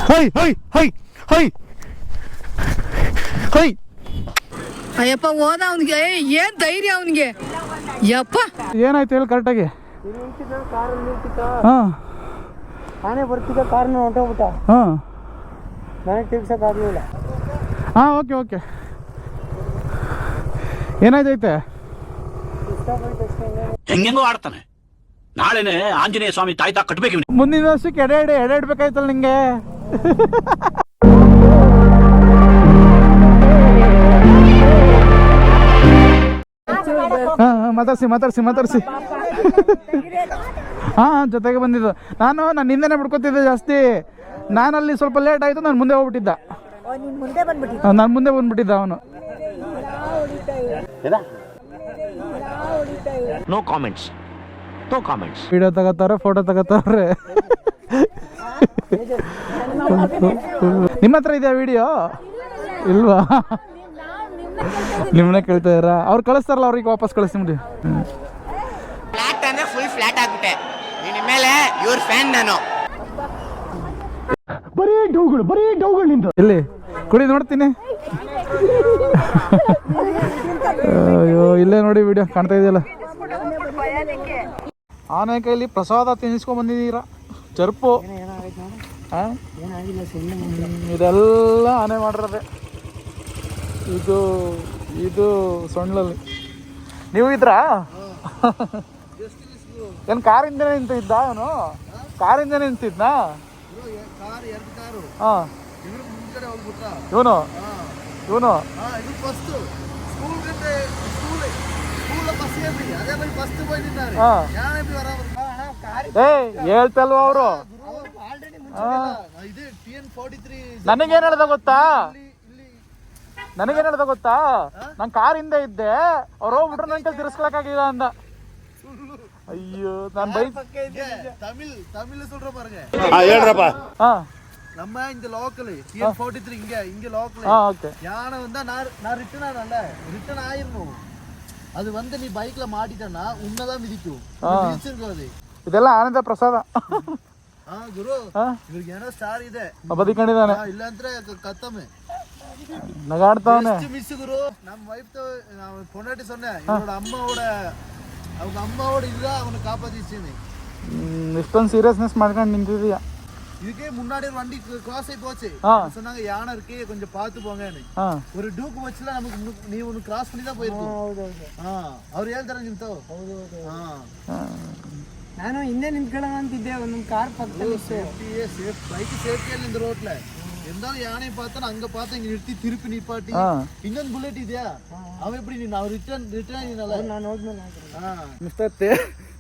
High high high high high. Ayyappa ಹೋದ ಅವನಿಗೆ ಏನ್ ಧೈರ್ಯ ಅವನಿಗೆ. ಯಪ್ಪ ಏನಾಯ್ತು ಹೇಳಿ ಕರೆಕ್ಟಾಗಿ. ಹಾಂ ಆನೆ ಬರ್ತಿದ್ದ ಕಾರ್ನ ಹೊಂಟೋಗ್ಬಿಟ್ಟ. ಹಾಂ ನನಗೆ ತಿರ್ಸಕ್ಕಾಗಲಿಲ್ಲ. ಹಾಂ ಓಕೆ ಓಕೆ. ಏನಾಯ್ತೈತೆ? ಹೆಂಗೆಂಗೋ ಆಡ್ತಾನೆ. ನಾಳೆನೆ ಆಂಜನೇಯ ಸ್ವಾಮಿ ತಾಯ್ತಾ ಕಟ್ಬೇಕು. ಮುಂದಿನ ವರ್ಷಕ್ಕೆ ಎಡೆ ಇಡ್ಬೇಕಾಯ್ತಲ್ಲ ನಿಂಗೆ. ಮಾತಾಡ್ಸಿ ಹಾಂ ಜೊತೆಗೆ ಬಂದಿದ್ದು. ನಾನು ಹಿಂದೆನೇ ಬಿಡ್ಕೊತಿದ್ದೆ ಜಾಸ್ತಿ. ನಾನಲ್ಲಿ ಸ್ವಲ್ಪ ಲೇಟ್ ಆಯಿತು, ನಾನು ಮುಂದೆ ಹೋಗ್ಬಿಟ್ಟಿದ್ದ. ನಾನು ಮುಂದೆ ಬಂದ್ಬಿಟ್ಟಿದ್ದ ಅವನು. No comments. ವಿಡಿಯೋ ತಗೋತಾರೆ, ಫೋಟೋ ತಗೋತಾರೆ. ನಿಮ್ಮ ಹತ್ರ ಇದೆಯಾ ವಿಡಿಯೋ? ಇಲ್ವಾ? ನಿಮ್ಮನ್ನ ಕೇಳ್ತಾ ಇದ್ದೀರಾ? ಅವ್ರು ಕಳಿಸ್ತಾರಲ್ಲ, ಅವ್ರಿಗೆ ವಾಪಸ್ ಕಳಿಸ್ತೀನಿ. ಫ್ಲಾಟ್ ಅಂದ್ರೆ ಫುಲ್ ಫ್ಲಾಟ್ ಆಗ್ಬಿಟ್ಟೆ. ನಿನ್ನ ಮೇಲೆ ಇವ್ರ ಫ್ಯಾನ್ ನಾನು. ಬರೀ ಡೌಗಳು ನಿಂದು. ಇಲ್ಲಿ ಕುಡಿ ನೋಡ್ತೀನಿ. ಅಯ್ಯೋ ಇಲ್ಲೇ ನೋಡಿ ವಿಡಿಯೋ ಕಾಣ್ತಾ ಇದೆಯಲ್ಲ. ಆನೆ ಕೈಲಿ ಪ್ರಸಾದ ತಿನ್ನಿಸ್ಕೊಂಡ್ ಬಂದಿದ್ದೀರಾ? ಚರ್ಪು ಇದೆಲ್ಲ ಆನೆ ಮಾಡಿರೋದೆ. ಇದು ಸೊಣ್ಣಲ್ಲಿ ನೀವು ಇದ್ರಾ? ಏನು ಕಾರಿಂದನೇ ನಿಂತಿದ್ದ ಅವನು? ಕಾರಿಂದನೇ ನಿಂತಿದ್ನಾ? ಹಾಂ ಇವನು ಹೇಳ್ತಲ್ವ ಅವರು. ನನಗೇನ್ ಹೇಳ್ದ ಗೊತ್ತಾ? ನಾನು ಕಾರ್ ಹಿಂದೆ ಇದ್ದೆ, ಅವ್ರು ಹೋಗ್ಬಿಟ್ರು ನನ್ನ ಕೈ ತಿರ್ಸ್ಕೊಳಕ್ಕಾಗಿಲ್ಲ ಅಂದ. ಅಯ್ಯೋ ನಾನು ತಮಿಳ್ சொல்ற பாருங்க. ಹೇಳ್ರಪ್ಪ. நம்ம இந்த லோக்கல் TN43 இங்க லோக்கல். ஓகே. யானை வந்தா நான் ரிட்டர்ன் ஆனல, ரிட்டர்ன் ஆயிரணும். அது வந்து நீ பைக்ல மாட்டிட்டனா உன்னதான் மிதிக்கும். மிதிச்சிருக்காது. ಇದೆಲ್ಲ ಆನಂದ ಪ್ರಸಾದ. ಗುರು ಇವ್ರಿಗೆ ಏನೋ ಸ್ಟಾರ್ ಇದೆ, ಬದಿಕೊಂಡಿದ್ದಾನೆ. ಇಲ್ಲ ಅಂದ್ರೆ ಕತ್ತಮೆ ನಗಾಡ್ತಾವನೆ. மிஸ் ಗುರು. நம்ம வைஃப் பொண்டாட்டி சொன்னேன், இவரோட அவங்க அம்மாவோட இதுதான் அவனை காப்பாத்திச்சு. இಷ್ಟೊಂದು சீரியஸ்னஸ் ಮಾಡ್ಕೊಂಡು நின்றுதியா? இதுக்கே முன்னாடி ஒரு வண்டி கிராஸ் ஆகி போச்சு. சொன்னாங்க யானை இருக்கு, கொஞ்சம் பார்த்து போங்கன்னு. ஒரு டூக்கு வச்சுல நமக்கு நீ ஒன்னு கிராஸ் பண்ணி தான் போயிருக்கோம். ಅವ್ರು ಹೇಳ್ತಾರೆ ನಿಂತು. ನಾನು ಹಿಂದೆ ನಿಂತ್ಕೊಳ್ಳೋಣ ಅಂತಿದ್ದೆ, ಒಂದೊಂದು ಕಾರ್ ಪಕ್ಕದಲ್ಲಿ. ಬೈಕ್ ಸೇಫ್ಟಿಯಲ್ಲಿ ನಿಂದ ರೋಟ್ಲ ಎಂದಾலும் யானை பார்த்தா அங்க பார்த்து இங்க நிறுத்தி திருப்பி நிப்பாட்டி. இன்னொಂದು ಬುಲೆಟ್ ಇದೆಯಾ? ಅವ எப்படி ನೀನು ರಿಟರ್ನ್ ನೀನಲ್ಲ? ನಾನು ಹೋದ್ಮೇಲೆ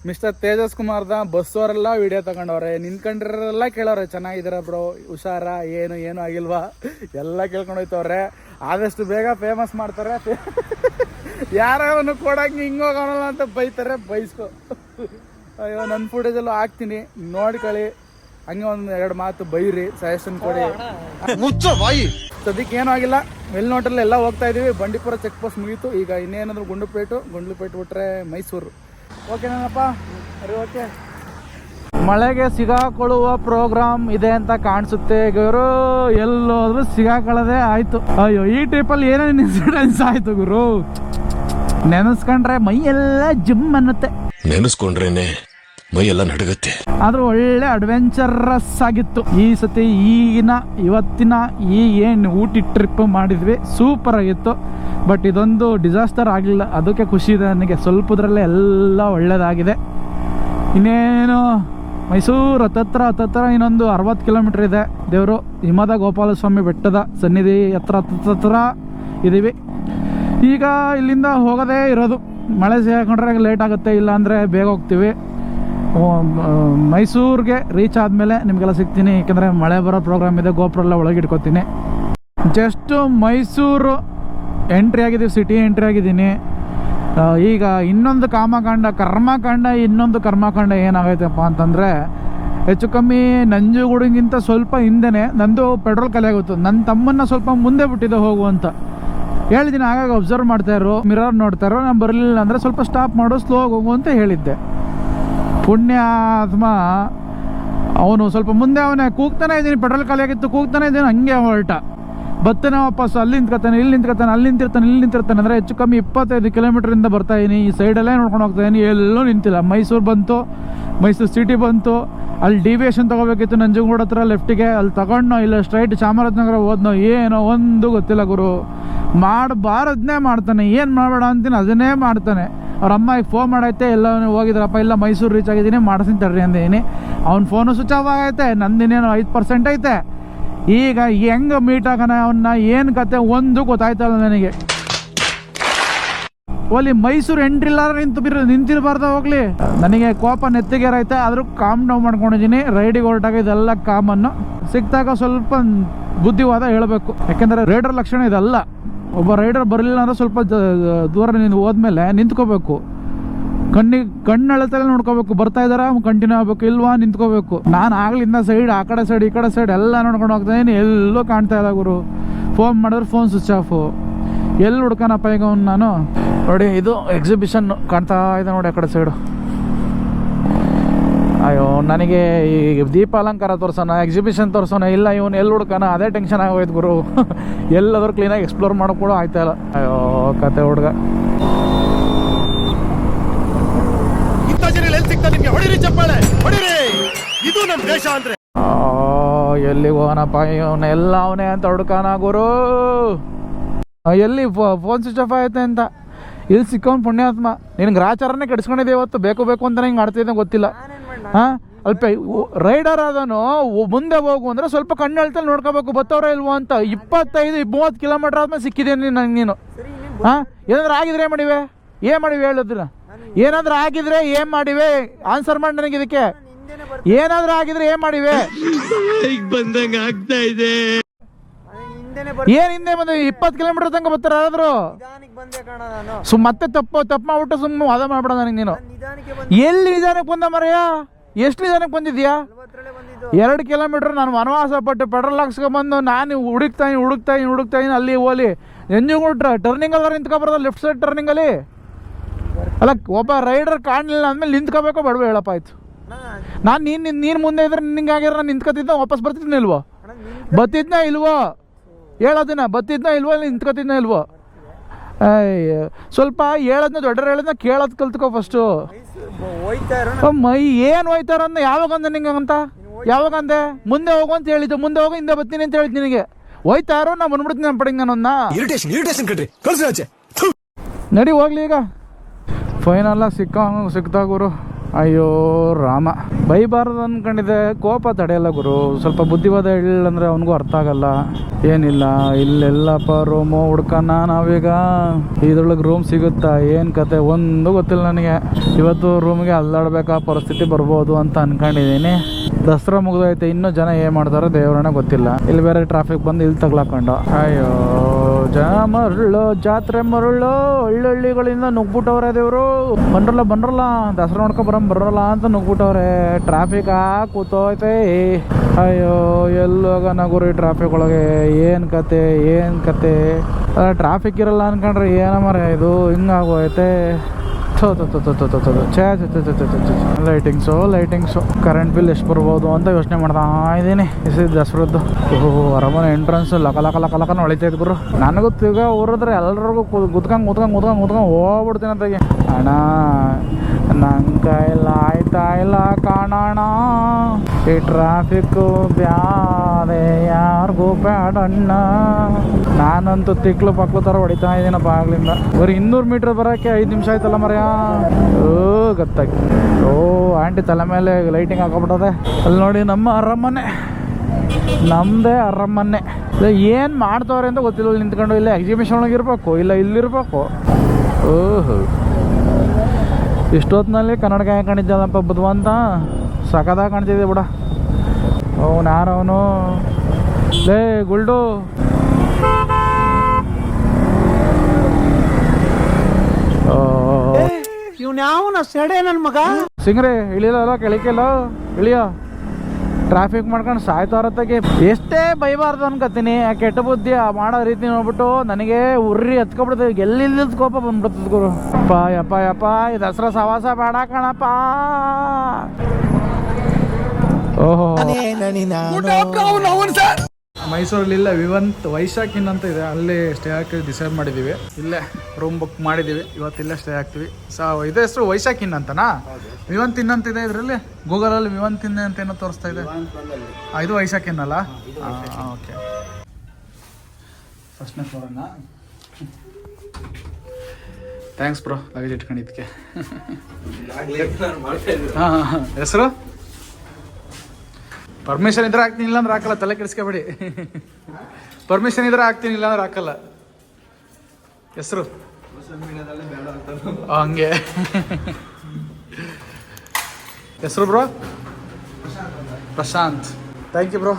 ಮಿಸ್ಟರ್ ತೇಜಸ್ ಕುಮಾರ್ದ ಬಸ್ ಅವರೆಲ್ಲ ವಿಡಿಯೋ ತಗೊಂಡವ್ರೆ, ನಿಂತ್ಕೊಂಡಿರೋರೆಲ್ಲ ಕೇಳವ್ರೆ ಚೆನ್ನಾಗಿದ್ದೀರಾ ಬ್ರೋ, ಹುಷಾರ, ಏನು ಆಗಿಲ್ವಾ ಎಲ್ಲ ಕೇಳ್ಕೊಂಡು ಹೋಯ್ತವ್ರೆ. ಆದಷ್ಟು ಬೇಗ ಫೇಮಸ್ ಮಾಡ್ತಾರೆ. ಯಾರವನು ಕೊಡಂಗೆ ಹಿಂಗೋಗೋಣಲ್ಲ ಅಂತ ಬೈತಾರೆ, ಬೈಸ್ಕೊ. ಅಯ್ಯೋ ನನ್ನ ಫುಟೇಜಲ್ಲೂ ಹಾಕ್ತೀನಿ, ನೋಡ್ಕೊಳ್ಳಿ. ಹಂಗೆ ಒಂದು 2 ಮಾತು ಬೈರಿ, ಸಜೆಷನ್ ಕೊಡಿ. ಸದ್ಯಕ್ಕೆ ಏನೂ ಆಗಿಲ್ಲ. ಮೆಲ್ನೋಟಲ್ಲಿ ಎಲ್ಲ ಹೋಗ್ತಾ ಇದೀವಿ. ಬಂಡೀಪುರ ಚೆಕ್ ಪೋಸ್ಟ್ ಮುಗೀತು. ಈಗ ಇನ್ನೇನಾದ್ರು ಗುಂಡ್ಲುಪೇಟು ಬಿಟ್ರೆ ಮೈಸೂರು. ಓಕೆನಪ್ಪ? ಸರಿ, ಓಕೆ. ಮಳೆಗೆ ಸಿಗಾಕೊಳ್ಳುವ ಪ್ರೋಗ್ರಾಮ್ ಇದೆ ಅಂತ ಕಾಣಿಸುತ್ತೆ. ಗುರು ಎಲ್ಲೋದ್ರು ಸಿಗಾಕೊಳ್ಳೋದೇ ಆಯ್ತು. ಅಯ್ಯೋ ಈ ಟ್ರಿಪ್ಪಲ್ಲಿ ಏನೇನು ಇನ್ಸಿಡೆನ್ಸ್ ಆಯ್ತು ಗುರು, ನೆನೆಸ್ಕೊಂಡ್ರೆ ಮೈ ಎಲ್ಲ ಜಿಮ್ ಅನ್ನತ್ತೆ. ನೆನೆಸ್ಕೊಂಡ್ರೇನೆ ಮೈ ಎಲ್ಲ ನಡುಗತ್ತೆ. ಆದ್ರೂ ಒಳ್ಳೆ ಅಡ್ವೆಂಚರಸ್ ಆಗಿತ್ತು ಈ ಸತಿ. ಇವತ್ತಿನ ಏನು ಊಟಿ ಟ್ರಿಪ್ ಮಾಡಿದ್ವಿ, ಸೂಪರ್ ಆಗಿತ್ತು. ಬಟ್ ಇದೊಂದು ಡಿಸಾಸ್ಟರ್ ಆಗಲಿಲ್ಲ, ಅದಕ್ಕೆ ಖುಷಿ ಇದೆ ನನಗೆ. ಸ್ವಲ್ಪದ್ರಲ್ಲೇ ಎಲ್ಲ ಒಳ್ಳೇದಾಗಿದೆ. ಇನ್ನೇನು ಮೈಸೂರು ಹತ್ತತ್ರ ಇನ್ನೊಂದು 60 ಕಿಲೋಮೀಟರ್ ಇದೆ. ದೇವರು ಹಿಮದ ಗೋಪಾಲಸ್ವಾಮಿ ಬೆಟ್ಟದ ಸನ್ನಿಧಿ ಹತ್ರ ಇದ್ದೀವಿ. ಈಗ ಇಲ್ಲಿಂದ ಹೋಗೋದೇ ಇರೋದು. ಮಳೆ ಸೇರ್ಕೊಂಡ್ರೆ ಲೇಟ್ ಆಗುತ್ತೆ, ಇಲ್ಲಾಂದರೆ ಬೇಗ ಹೋಗ್ತೀವಿ. ಮೈಸೂರಿಗೆ ರೀಚ್ ಆದಮೇಲೆ ನಿಮಗೆಲ್ಲ ಸಿಗ್ತೀನಿ, ಏಕೆಂದರೆ ಮಳೆ ಬರೋ ಪ್ರೋಗ್ರಾಮ್ ಇದೆ. ಗೋಪುರ ಎಲ್ಲ ಒಳಗೆ ಇಟ್ಕೊತೀನಿ. ಜಸ್ಟು ಮೈಸೂರು ಎಂಟ್ರಿ ಆಗಿದ್ದೀವಿ, ಸಿಟಿ ಎಂಟ್ರಿ ಆಗಿದ್ದೀನಿ. ಈಗ ಇನ್ನೊಂದು ಕರ್ಮಕಾಂಡ ಏನಾಗೈತಪ್ಪ ಅಂತಂದರೆ, ಹೆಚ್ಚು ಕಮ್ಮಿ ನಂಜುಗೂಡಿಗಿಂತ ಸ್ವಲ್ಪ ಹಿಂದೆನೇ ನಂದು ಪೆಟ್ರೋಲ್ ಖಾಲಿ ಆಗುತ್ತೆ. ನನ್ನ ತಮ್ಮನ್ನ ಸ್ವಲ್ಪ ಮುಂದೆ ಬಿಟ್ಟಿದ್ದೆ ಹೋಗುವಂತ ಹೇಳಿದ್ದೀನಿ. ಆಗಾಗ ಅಬ್ಸರ್ವ್ ಮಾಡ್ತಾಯಿರು, ಮಿರರ್ ನೋಡ್ತಾಯಿರೋ. ನಾನು ಬರಲಿಲ್ಲ ಅಂದರೆ ಸ್ವಲ್ಪ ಸ್ಟಾಪ್ ಮಾಡು, ಸ್ಲೋ ಹೋಗು ಅಂತ ಹೇಳಿದ್ದೆ. ಪುಣ್ಯಾತ್ಮ ಅವನು ಸ್ವಲ್ಪ ಮುಂದೆ ಅವನೇ ಕೂಗ್ತಾನೆ ಇದ್ದೀನಿ, ಪೆಟ್ರೋಲ್ ಖಾಲಿ ಆಗಿತ್ತು, ಕೂಗ್ತಾನೆ ಇದ್ದೀನಿ, ಹಂಗೆ ಹೊರಟ ಬತ್ತಾನೆ ವಾಪಸ್. ಅಲ್ಲಿ ನಿಂತ್ಕೊತಾನೆ, ಇಲ್ಲಿ ನಿಂತ್ಕೊತಾನೆ, ಅಲ್ಲಿ ನಿಂತಿರ್ತಾನೆ, ಇಲ್ಲಿ ನಿಂತಿರ್ತಾನೆ. ಅಂದರೆ ಹೆಚ್ಚು ಕಮ್ಮಿ 25 ಕಿಲೋಮೀಟ್ರಿಂದ ಬರ್ತಾ ಇದೀನಿ. ಈ ಸೈಡಲ್ಲೇ ನೋಡ್ಕೊಂಡು ಹೋಗ್ತಾ ಇದೀನಿ, ಎಲ್ಲೂ ನಿಂತಿಲ್ಲ. ಮೈಸೂರು ಬಂತು, ಮೈಸೂರು ಸಿಟಿ ಬಂತು, ಅಲ್ಲಿ ಡಿವಿಯೇಷನ್ ತೊಗೋಬೇಕಿತ್ತು ನಂಜನಗೂಡು ಹತ್ರ ಲೆಫ್ಟಿಗೆ, ಅಲ್ಲಿ ತಗೊಂಡು ಇಲ್ಲ ಸ್ಟ್ರೈಟ್ ಚಾಮರಾಜನಗರ ಹೋದ್ನೋ ಏನೋ ಒಂದು ಗೊತ್ತಿಲ್ಲ ಗುರು. ಮಾಡಬಾರದನ್ನೇ ಮಾಡ್ತಾನೆ, ಏನು ಮಾಡಬೇಡ ಅಂತೀನಿ ಅದನ್ನೇ ಮಾಡ್ತಾನೆ. ಅವ್ರ ಅಮ್ಮಗೆ ಫೋನ್ ಮಾಡೈತೆ, ಎಲ್ಲ ಹೋಗಿದ್ರಪ್ಪ, ಇಲ್ಲ ಮೈಸೂರು ರೀಚ್ ಆಗಿದ್ದೀನಿ, ಮಾಡಿಸ್ತೀನಿ ತರ್ರಿ ಅಂದಿದ್ದೀನಿ. ಅವ್ನ ಫೋನು ಸ್ವಿಚ್ ಆಫ್ ಆಗೈತೆ, ನಂದಿನೇನು 5% ಐತೆ. ಈಗ ಹೆಂಗೆ ಮೀಟ್ ಆಗೋಣ ಅವನ್ನ, ಏನು ಕತೆ ಒಂದು ಗೊತ್ತಾಯ್ತಲ್ಲ ನನಗೆ. ಓಲಿ ಮೈಸೂರು ಎಂಟ್ರಿ ಇಲ್ಲಾರ ನಿಂತಿರಬಾರ್ದ ಹೋಗ್ಲಿ. ನನಗೆ ಕೋಪ ನೆತ್ತಿಗೇರೈತೆ, ಆದರೂ ಕಾಮ್ ಡೌನ್ ಮಾಡ್ಕೊಂಡಿದ್ದೀನಿ. ರೈಡಿಗೆ ಹೊರಟಾಗ ಇದೆಲ್ಲ ಕಾಮನ್ನು, ಸಿಕ್ತಾಗ ಸ್ವಲ್ಪ ಬುದ್ಧಿವಾದ ಹೇಳಬೇಕು. ಯಾಕೆಂದರೆ ರೈಡರ್ ಲಕ್ಷಣ ಇದಲ್ಲ. ಒಬ್ಬ ರೈಡರ್ ಬರಲಿಲ್ಲ ಅಂದರೆ ಸ್ವಲ್ಪ ದೂರ ಹೋದ್ಮೇಲೆ ನಿಂತ್ಕೋಬೇಕು, ಕಣ್ಣೆಳತಲ್ಲಿ ನೋಡ್ಕೋಬೇಕು, ಬರ್ತಾ ಇದಾರ ಕಂಟಿನ್ಯೂ ಆಗ್ಬೇಕು, ಇಲ್ವಾ ನಿಂತ್ಕೋಬೇಕು. ನಾನು ಆಗ್ಲಿಂದ ಸೈಡ್, ಆ ಕಡೆ ಸೈಡ್ ಈ ಕಡೆ ಸೈಡ್ ಎಲ್ಲ ನೋಡ್ಕೊಂಡು ಹೋಗ್ತಾ ಇದೀನಿ, ಎಲ್ಲೂ ಕಾಣ್ತಾ ಇಲ್ಲ ಗುರು. ಫೋನ್ ಮಾಡಿದ್ರೆ ಫೋನ್ ಸ್ವಿಚ್ ಆಫ್. ಎಲ್ಲಿ ಹುಡ್ಕನಪ್ಪ ಈಗ ಅವ್ನು ನಾನು. ನೋಡಿ ಇದು ಎಕ್ಸಿಬಿಷನ್ ಕಾಣ್ತಾ ಇದೆ ನೋಡಿ ಆ ಕಡೆ ಸೈಡು. ಅಯ್ಯೋ ನನಗೆ ಈ ದೀಪ ಅಲಂಕಾರ ತೋರ್ಸೋಣ, ಎಕ್ಸಿಬಿಷನ್ ತೋರ್ಸೋಣ, ಇಲ್ಲ ಇವನು ಎಲ್ಲಿ ಹುಡ್ಕನ ಅದೇ ಟೆನ್ಷನ್ ಆಗೋಯ್ತು ಗುರು. ಎಲ್ಲಾದರೂ ಕ್ಲೀನಾಗಿ ಎಕ್ಸ್ಪ್ಲೋರ್ ಮಾಡೋಕೆ ಕೂಡ ಆಯ್ತಾ ಇಲ್ಲ. ಅಯ್ಯೋ ಕತೆ ಹುಡುಗ. ಇದು ನಮ್ಮ ದೇಶ ಅಂದ್ರೆ ಎಲ್ಲಿಗೆ ಹೋಗೋಣಪ್ಪ ಇವನು, ಎಲ್ಲ ಅವನೇ ಅಂತ ಹುಡ್ಕಾನ ಗುರು. ಎಲ್ಲಿ ಫೋನ್ ಸ್ವಿಚ್ ಆಫ್ ಆಯ್ತೆ ಅಂತ. ಇಲ್ಲಿ ಸಿಕ್ಕವನು ಪುಣ್ಯಾತ್ಮ. ನಿನಗೆ ರಾಚಾರನೇ ಕೆಡಿಸ್ಕೊಂಡಿದ್ದೆ ಇವತ್ತು, ಬೇಕು ಬೇಕು ಅಂತ ಹಿಂಗೆ ಆಡ್ತಿದ್ದೆ ಗೊತ್ತಿಲ್ಲ. ಹಾಂ ಅಲ್ಪ ರೈಡರ್ ಅದನು ಮುಂದೆ ಹೋಗು ಅಂದರೆ ಸ್ವಲ್ಪ ಕಣ್ಣು ಹೇಳ್ತಲ್ಲಿ ನೋಡ್ಕೋಬೇಕು, ಬತ್ತವ್ರ ಇಲ್ವೋ ಅಂತ. 25-30 ಕಿಲೋಮೀಟ್ರ್ ಆದ್ಮೇಲೆ ಸಿಕ್ಕಿದ್ದೀನಿ ನಂಗೆ ನೀನು. ಹಾಂ ಏನಾದ್ರು ಆಗಿದ್ರೆ ಏನು ಮಾಡಿವೆ, ಏನು ಮಾಡಿವೆ ಹೇಳೋದಿಲ್ಲ. ಏನಾದರೂ ಆಗಿದ್ರೆ ಏನು ಮಾಡಿವೆ ಆನ್ಸರ್ ಮಾಡಿ ನನಗೆ ಇದಕ್ಕೆ. ಏನಾದರೂ ಆಗಿದ್ರೆ ಏನು ಮಾಡಿವೆ ಬಂದಂಗ ಆಗ್ತಾ ಇದೆ. ಏನ್ ಹಿಂದೆ ಬಂದ 20 ಕಿಲೋಮೀಟರ್ ತನಕ ಬರ್ತಾರ ಯಾರಾದ್ರು. ಮತ್ತೆ ತಪ್ಪು ಮಾಡ್ಬಿಟ್ಟು ಸುಮ್ಮನೆ ವಾದ ಮಾಡ್ಬೇಡ ನನಗೆ ನೀನು. ಎಲ್ಲಿ ನಿಧಾನಕ್ಕೆ ಬಂದ ಮರೆಯ, ಎಷ್ಟು ನಿಧಾನಕ್ಕೆ ಬಂದಿದ್ಯಾ? 2 ಕಿಲೋಮೀಟರ್ ನಾನು ವನವಾಸ ಪಟ್ಟು ಪೆಟ್ರೋಲ್ ಹಾಕ್ಸ್ಕೊಂಬಂದು ನಾನು ಹುಡುಕ್ತಾಯಿನಿ ಅಲ್ಲಿ ಹೋಲಿ ನಂಜನಗೂಡು ಟರ್ನಿಂಗ್ ಅಲ್ಲ ನಿಂತ್ಕೊಬಾರ್ದು, ಲೆಫ್ಟ್ ಸೈಡ್ ಟರ್ನಿಂಗಲ್ಲಿ. ಅಲ್ಲ ಒಬ್ಬ ರೈಡರ್ ಕಾಣಲಿಲ್ಲ ಅಂದಮೇಲೆ ನಿಂತ್ಕೋಬೇಕೋ ಬೇಡವ ಹೇಳಪ್ಪ. ಆಯ್ತು ನಾನು ನೀನು ಮುಂದೆ ಇದ್ರೆ ನಿಂಗೆ ಆಗಿರೋ ನಾನು ನಿಂತ್ಕೊತಿದ್ದ, ವಾಪಸ್ ಬರ್ತಿದ್ನ ಇಲ್ವೋ, ಬತ್ತಿದ್ನ ಇಲ್ವೋ ಹೇಳೋದಿನ, ಬತ್ತಿದ್ನ ಇಲ್ವೋ, ಇಲ್ಲಿ ನಿಂತ್ಕೊತಿದ್ನ ಇಲ್ವೋ. ಸ್ವಲ್ಪ ಹೇಳೋದನ್ನ ದೊಡ್ಡರು ಹೇಳೋದನ್ನ ಕೇಳೋದು ಕಲ್ತ್ಕೋ ಫಸ್ಟು. ಮೈ ಏನು ಹೋಯ್ತಾರ ಅಂದ ಯಾವಾಗ ಅಂದೆ ನಿಂಗೆ ಅಂತ, ಯಾವಾಗ ಅಂದೆ? ಮುಂದೆ ಹೋಗು ಅಂತ ಹೇಳಿದ್ದು, ಮುಂದೆ ಹೋಗು ಹಿಂದೆ ಬರ್ತೀನಿ ಅಂತ ಹೇಳಿದ್ದು ನಿನಗೆ. ಹೋಯ್ತಾ ಇರೋ ನಾ ಬಂದ್ಬಿಡ್ತೀನಿ ನಮ್ಮ ಪಡಿಗೆ ನಾನೊಂದ ಇರಿಟೇಷನ್ ಕಟ್ರಿ ಕಳ್ಸಿ ನಡಿ ಹೋಗ್ಲಿ. ಈಗ ಫೈನಲ್ಲ ಸಿಕ್ತಾ ಗುರು. ಅಯ್ಯೋ ರಾಮ, ಬೈಬಾರ್ದು ಅಂದ್ಕೊಂಡಿದ್ದೆ, ಕೋಪ ತಡೆಯಲ್ಲ ಗುರು. ಸ್ವಲ್ಪ ಬುದ್ಧಿವಾದ ಹೇಳಿಲ್ಲಂದ್ರೆ ಅವನಿಗೂ ಅರ್ಥ ಆಗಲ್ಲ. ಏನಿಲ್ಲ ಇಲ್ಲೆಲ್ಲಪ್ಪ ರೂಮು ಹುಡ್ಕಣ ನಾವೀಗ. ಇದ್ರೊಳಗೆ ರೂಮ್ ಸಿಗುತ್ತಾ, ಏನು ಕತೆ ಒಂದು ಗೊತ್ತಿಲ್ಲ ನನಗೆ. ಇವತ್ತು ರೂಮ್ಗೆ ಅಲ್ಲಾಡ್ಬೇಕಾ ಪರಿಸ್ಥಿತಿ ಬರ್ಬೋದು ಅಂತ ಅನ್ಕೊಂಡಿದ್ದೀನಿ. ದಸರಾ ಮುಗಿದೈತೆ, ಇನ್ನೂ ಜನ ಏನು ಮಾಡ್ತಾರೋ ದೇವ್ರನ್ನ ಗೊತ್ತಿಲ್ಲ. ಇಲ್ಲಿ ಬೇರೆ ಟ್ರಾಫಿಕ್ ಬಂದು ಇಲ್ಲಿ ತಗ್ಲಾಕೊಂಡು. ಅಯ್ಯೋ ಜನ ಮರಳು, ಜಾತ್ರೆ ಮರಳು, ಹಳ್ಳಿಗಳಿಂದ ನುಗ್ಬಿಟ್ಟವ್ರೆ ದೇವರು. ಬಂದ್ರಲ್ಲ ದಸರಾ ನೋಡ್ಕೊ ಬರಲ್ಲ ಅಂತ ನುಗ್ಬಿಟ್ಟವ್ರೆ. ಟ್ರಾಫಿಕ್ ಕೂತೋಯ್ತೆ. ಅಯ್ಯೋ ಎಲ್ಲೋಗನ ಗುರು ಟ್ರಾಫಿಕ್ ಒಳಗೆ. ಏನು ಕತೆ ಟ್ರಾಫಿಕ್ ಇರಲ್ಲ ಅನ್ಕೊಂಡ್ರೆ ಏನ ಮರ ಇದು ಹಿಂಗಾಗೋಯ್ತೆ. ಲೈಟಿಂಗ್ಸು ಕರೆಂಟ್ ಬಿಲ್ ಎಷ್ಟು ಬರ್ಬೋದು ಅಂತ ಯೋಚನೆ ಮಾಡ್ತಾ ಇದ್ದೀನಿ. ದಸರದ್ದು ಅರಮನೆ ಎಂಟ್ರೆನ್ಸ್ ಲಕ ಹೊಳಿತೈತೆ ಗುರು. ನನಗೂ ಈಗ ಊರಿದ್ರೆ ಎಲ್ರಿಗೂ ಕುತ್ಕೊಂಡು ಹೋಗ್ಬಿಡ್ತೀನಿ ಅಂತಾಗೆ. ಅಣ್ಣ ನಂಗೆ ಕೈಲ ಆಯ್ತಾ ಇಲ್ಲ ಕಾಣೋಣ, ಈ ಟ್ರಾಫಿಕ್ಕು ಬ್ಯಾದೆ ಯಾರಿಗೂ ಬ್ಯಾಡಣ್ಣ. ನಾನಂತೂ ತಿಕ್ಲು ಪಕ್ಲು ಥರ ಹೊಡಿತಾ ಇದ್ದೀನಪ್ಪ ಆಗ್ಲಿಂದ. ಬರೀ 200 ಮೀಟ್ರ್ ಬರೋಕ್ಕೆ 5 ನಿಮಿಷ ಆಯ್ತಲ್ಲ ಮರ್ಯ. ಗೊತ್ತಾಗಿ ಆಂಟಿ ತಲೆ ಮೇಲೆ ಲೈಟಿಂಗ್ ಹಾಕೊಬಿಟ್ಟದೆ. ಅಲ್ಲಿ ನೋಡಿ ನಮ್ಮ ಅರಮನೆ, ನಮ್ಮದೇ ಅರಮನೆ. ಏನು ಮಾಡ್ತವ್ರೆ ಅಂತ ಗೊತ್ತಿಲ್ಲ. ನಿಂತ್ಕೊಂಡು ಇಲ್ಲ ಎಕ್ಸಿಬಿಷನ್ ಒಳಗೆ ಇರಬೇಕು, ಇಲ್ಲ ಇಲ್ಲಿರ್ಬೇಕು. ಓಹೋ ಇಷ್ಟೊತ್ತಿನಲ್ಲಿ ಕನ್ನಡಕ ಕಾಣಿದ್ದಲ್ಲಪ್ಪ ಬುದ್ಧವಂತ, ಸಖತ್ತಾಗಿ ಕಾಣ್ತಿದ್ದೆ ಬಿಡ. ಅವನು ಯಾರವನು ಲೇ ಗುಲ್ಡು. ಇವ್ನ್ಯಾವನ ಸೆಡೆ ನನ್ನ ಮಗ. ಸಿಂಗ್ರೆ ಇಳಿಯಲ್ಲ ಕೆಳಕೆಲ್ಲ ಇಳಿಯ. ಟ್ರಾಫಿಕ್ ಮಾಡ್ಕೊಂಡು ಸಾಯ್ತಾರತ್ತಾಗೆ. ಎಷ್ಟೇ ಬೈಬಾರ್ದು ಅನ್ಕೋತೀನಿ. ಆ ಕೆಟ್ಟ ಬುದ್ಧಿ ಆ ಮಾಡೋ ರೀತಿ ನೋಡ್ಬಿಟ್ಟು ನನಗೆ ಉರ್ರಿ ಹತ್ಕೊಬಿಡ್ತದೆ. ಎಲ್ಲಿಲ್ಲದ ಕೋಪ ಬಂದ್ಬಿಡ್ತದ ಗುರು. ಯಪ್ಪ ಈ ದಸರಾ ಸವಾಸ ಬೇಡ ಕಣಪ್ಪ. ಓಹೋ ಮೈಸೂರಲ್ಲಿಲ್ಲ ವೈಶಾಖಿನ್ ಅಂತ ಇದೆ, ಅಲ್ಲಿ ಸ್ಟೇ ಹಾಕಿ ಡಿಸೈಡ್ ಮಾಡಿದ್ದೀವಿ. ಇಲ್ಲೇ ರೂಮ್ ಬುಕ್ ಮಾಡಿದ್ದೀವಿ, ಇವತ್ತಿಲ್ಲೇ ಸ್ಟೇ ಆಗ್ತೀವಿ. ಇದು ಹೆಸರು ವೈಶಾಖಿನ್ ಅಂತನಾ? ವಿವಂತಿನ್ ಅಂತ ಇದೆ ಇದರಲ್ಲಿ, ಗೂಗಲಲ್ಲಿ ವಿವಂತಿನ್ ಅಂತ ಏನೋ ತೋರಿಸ್ತಾ ಇದೆ. ಇದು ವೈಶಾಖಿನ್ ಅಲ್ಲ? ಓಕೆ. ಫಸ್ಟ್ನೇ ಫ್ಲೋರನ್ನ ಥ್ಯಾಂಕ್ಸ್ ಬ್ರೋ ಲಗೇಜ್ ಇಟ್ಕೊಂಡಿದ್ದಕ್ಕೆ. ಹಾಂ ಹೆಸರು ಪರ್ಮಿಷನ್ ಇದ್ರೆ ಹಾಕ್ತೀನಿ, ಇಲ್ಲ ಅಂದ್ರೆ ಹಾಕಲ್ಲ, ತಲೆ ಕೆಡಿಸ್ಕೊಬೇಡಿ. ಪರ್ಮಿಷನ್ ಇದ್ರೆ ಹಾಕ್ತೀನಿ, ಇಲ್ಲ ಅಂದ್ರೆ ಹಾಕಲ್ಲ. ಹೆಸರು ಹಂಗೆ. ಹೆಸರು bro Prashanth. Thank you bro.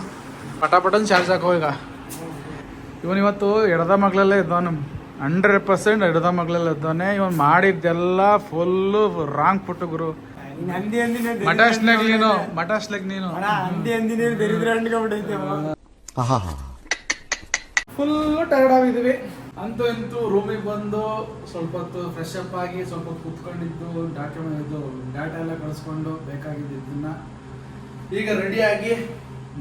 ಪಟಾಪಟನ್ ಚಾರ್ಜ್ ಹಾಕೋ. ಈಗ ಇವತ್ತು ಎಡದ ಮಗಳಲ್ಲೇ ಇದ್ದವನು, 100% ಎಡದ ಮಗಳಲ್ಲೇ ಇದ್ದವನೇ. ಇವನು ಮಾಡಿದ್ದೆಲ್ಲ ಫುಲ್ಲು ರಾಂಗ್ ಪುಟ್ಟು ಗುರು. ಮಟಾಶ್ಲಾಗ್ ನೀನು ಫುಲ್ಲು ಟೈರ್ಡ್ ಆಗಿದ್ದೀವಿ. ಅಂತೂ ಇಂತೂ ರೂಮಿಗೆ ಬಂದು ಸ್ವಲ್ಪ ಹೊತ್ತು ಫ್ರೆಶ್ ಅಪ್ ಆಗಿ ಸ್ವಲ್ಪ ಹೊತ್ತು ಕುತ್ಕೊಂಡಿದ್ದು ಡಾಟಾ ಎಲ್ಲ ಕಳಿಸ್ಕೊಂಡು ಬೇಕಾಗಿದ್ದನ್ನ ಈಗ ರೆಡಿಯಾಗಿ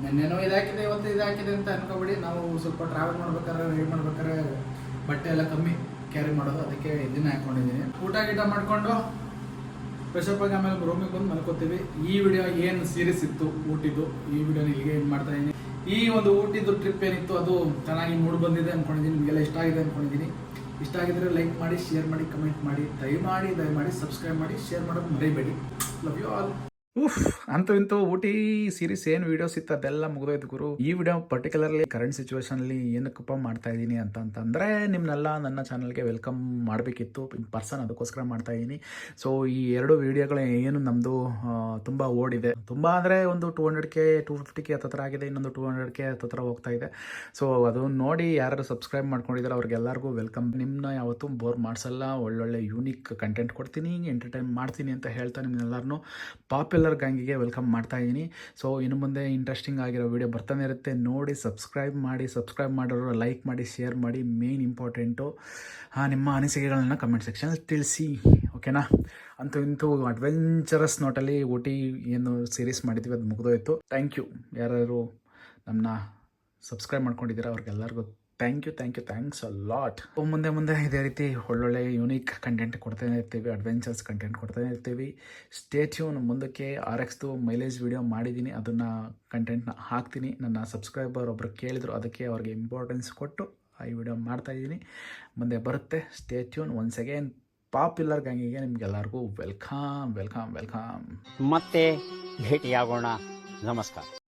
ನೆನ್ನೆನೋ ಇದಾಕಿದೆ ಇವತ್ತು ಇದಾಕಿದೆ ಅಂತ ಅನ್ಕೋಬೇಡಿ. ನಾವು ಸ್ವಲ್ಪ ಟ್ರಾವೆಲ್ ಮಾಡ್ಬೇಕಾದ್ರೆ ರೆಡಿ ಮಾಡ್ಬೇಕಾದ್ರೆ ಬಟ್ಟೆ ಎಲ್ಲ ಕಮ್ಮಿ ಕ್ಯಾರಿ ಮಾಡೋದು, ಅದಕ್ಕೆ ಇದನ್ನ ಹಾಕೊಂಡಿದ್ದೀನಿ. ಊಟ ಗೀಟ ಮಾಡಿಕೊಂಡು ಫ್ರೆಶಪ್ ಆಗಿ ಆಮೇಲೆ ರೂಮಿಗೆ ಬಂದು ಮಲ್ಕೋತೀವಿ. ಈ ವಿಡಿಯೋ ಏನು ಸೀರೀಸ್ ಇತ್ತು ಊಟಿದ್ದು, ಈ ವಿಡಿಯೋನ ಇಲ್ಲಿಗೆ ಏನು ಮಾಡ್ತಾ ಇದ್ದೀನಿ. ಈ ಒಂದು ಊಟಿದ್ದು ಟ್ರಿಪ್ ಏನಿತ್ತು ಅದು ಚೆನ್ನಾಗಿ ಮೂಡ್ ಬಂದಿದೆ ಅಂದ್ಕೊಂಡಿದ್ದೀನಿ, ನಿಮಗೆಲ್ಲ ಇಷ್ಟ ಆಗಿದೆ ಅಂದ್ಕೊಂಡಿದ್ದೀನಿ. ಇಷ್ಟ ಆಗಿದ್ರೆ ಲೈಕ್ ಮಾಡಿ, ಶೇರ್ ಮಾಡಿ, ಕಮೆಂಟ್ ಮಾಡಿ, ದಯಮಾಡಿ ಸಬ್ಸ್ಕ್ರೈಬ್ ಮಾಡಿ, ಶೇರ್ ಮಾಡೋದು ಮರಿಬೇಡಿ. Love you all. ಅಂತೂ ಇಂತೂ ಊಟಿ ಸೀರೀಸ್ ಏನು ವಿಡಿಯೋಸ್ ಇತ್ತು ಅದೆಲ್ಲ ಮುಗಿದೋಯ್ತು ಗುರು. ಈ ವಿಡಿಯೋ ಪರ್ಟಿಕ್ಯುಲರ್ಲಿ ಕರೆಂಟ್ ಸಿಚುವೇಶನ್ ಅಲ್ಲಿ ಏನಕ್ಕಪ್ಪ ಮಾಡ್ತಾ ಇದ್ದೀನಿ ಅಂತಂದ್ರೆ ನಿಮ್ನೆಲ್ಲ ನನ್ನ ಚಾನಲ್ಗೆ ವೆಲ್ಕಮ್ ಮಾಡಬೇಕಿತ್ತು ಇನ್ ಪರ್ಸನ್, ಅದಕ್ಕೋಸ್ಕರ ಮಾಡ್ತಾ ಇದ್ದೀನಿ. ಸೊ ಈ 2 ವಿಡಿಯೋಗಳು ಏನು ನಮ್ಮದು ತುಂಬ ಓಡಿದೆ, ತುಂಬ ಅಂದರೆ ಒಂದು 200K 250K ಹತ್ತಿರ ಆಗಿದೆ, ಇನ್ನೊಂದು 200K ಹತ್ತಿರ ಹೋಗ್ತಾ ಇದೆ. ಸೊ ಅದು ನೋಡಿ ಯಾರು ಸಬ್ಸ್ಕ್ರೈಬ್ ಮಾಡ್ಕೊಂಡಿದ್ದಾರೆ ಅವ್ರಿಗೆಲ್ಲರಿಗೂ ವೆಲ್ಕಮ್. ನಿಮ್ಮನ್ನ ಯಾವತ್ತೂ ಬೋರ್ ಮಾಡಿಸಲ್ಲ, ಒಳ್ಳೊಳ್ಳೆ ಯೂನಿಕ್ ಕಂಟೆಂಟ್ ಕೊಡ್ತೀನಿ, ಎಂಟರ್ಟೈನ್ ಮಾಡ್ತೀನಿ ಅಂತ ಹೇಳ್ತಾ ನಿಮ್ಮೆಲ್ಲರನ್ನೂ ಪಾಪ್ಯುಲರ್ ಗ್ಯಾಂಗಿಗೆ ವೆಲ್ಕಮ್ ಮಾಡ್ತಾ ಇದ್ದೀನಿ. ಸೊ ಇನ್ನು ಮುಂದೆ ಇಂಟ್ರೆಸ್ಟಿಂಗ್ ಆಗಿರೋ ವಿಡಿಯೋ ಬರ್ತಾನೆ ಇರುತ್ತೆ, ನೋಡಿ ಸಬ್ಸ್ಕ್ರೈಬ್ ಮಾಡೋರು ಲೈಕ್ ಮಾಡಿ, ಶೇರ್ ಮಾಡಿ. ಮೇನ್ ಇಂಪಾರ್ಟೆಂಟು ನಿಮ್ಮ ಅನಿಸಿಕೆಗಳನ್ನ ಕಮೆಂಟ್ ಸೆಕ್ಷನಲ್ಲಿ ತಿಳಿಸಿ, ಓಕೆನಾ? ಅಂತೂ ಇಂತೂ ಅಡ್ವೆಂಚರಸ್ ನೋಟಲ್ಲಿ ಊಟಿ ಏನು ಸೀರೀಸ್ ಮಾಡಿದ್ದೀವಿ ಅದು ಮುಗಿದೋಯ್ತು. ಥ್ಯಾಂಕ್ ಯು ಯಾರು ನಮ್ಮನ್ನ ಸಬ್ಸ್ಕ್ರೈಬ್ ಮಾಡ್ಕೊಂಡಿದ್ದೀರಾ ಅವ್ರಿಗೆಲ್ಲರಿಗೂ ಥ್ಯಾಂಕ್ಸ್ ಅ ಲಾಟ್. ಮುಂದೆ ಇದೇ ರೀತಿ ಒಳ್ಳೊಳ್ಳೆ ಯೂನಿಕ್ ಕಂಟೆಂಟ್ ಕೊಡ್ತಾನೆ ಇರ್ತೀವಿ, ಅಡ್ವೆಂಚರ್ಸ್ ಕಂಟೆಂಟ್ ಕೊಡ್ತಾನೆ ಇರ್ತೀವಿ. Stay tune. ಮುಂದಕ್ಕೆ RXದು ಮೈಲೇಜ್ ವಿಡಿಯೋ ಮಾಡಿದ್ದೀನಿ, ಅದನ್ನು ಕಂಟೆಂಟ್ನ ಹಾಕ್ತೀನಿ. ನನ್ನ ಸಬ್ಸ್ಕ್ರೈಬರ್ ಒಬ್ಬರು ಕೇಳಿದ್ರು, ಅದಕ್ಕೆ ಅವ್ರಿಗೆ ಇಂಪಾರ್ಟೆನ್ಸ್ ಕೊಟ್ಟು ಈ ವಿಡಿಯೋ ಮಾಡ್ತಾಯಿದ್ದೀನಿ. ಮುಂದೆ ಬರುತ್ತೆ. Stay tune. Once again popular ಗ್ಯಾಂಗಿಗೆ ನಿಮಗೆಲ್ಲರಿಗೂ ವೆಲ್ಕಮ್. ಮತ್ತೆ ಭೇಟಿಯಾಗೋಣ. ನಮಸ್ಕಾರ.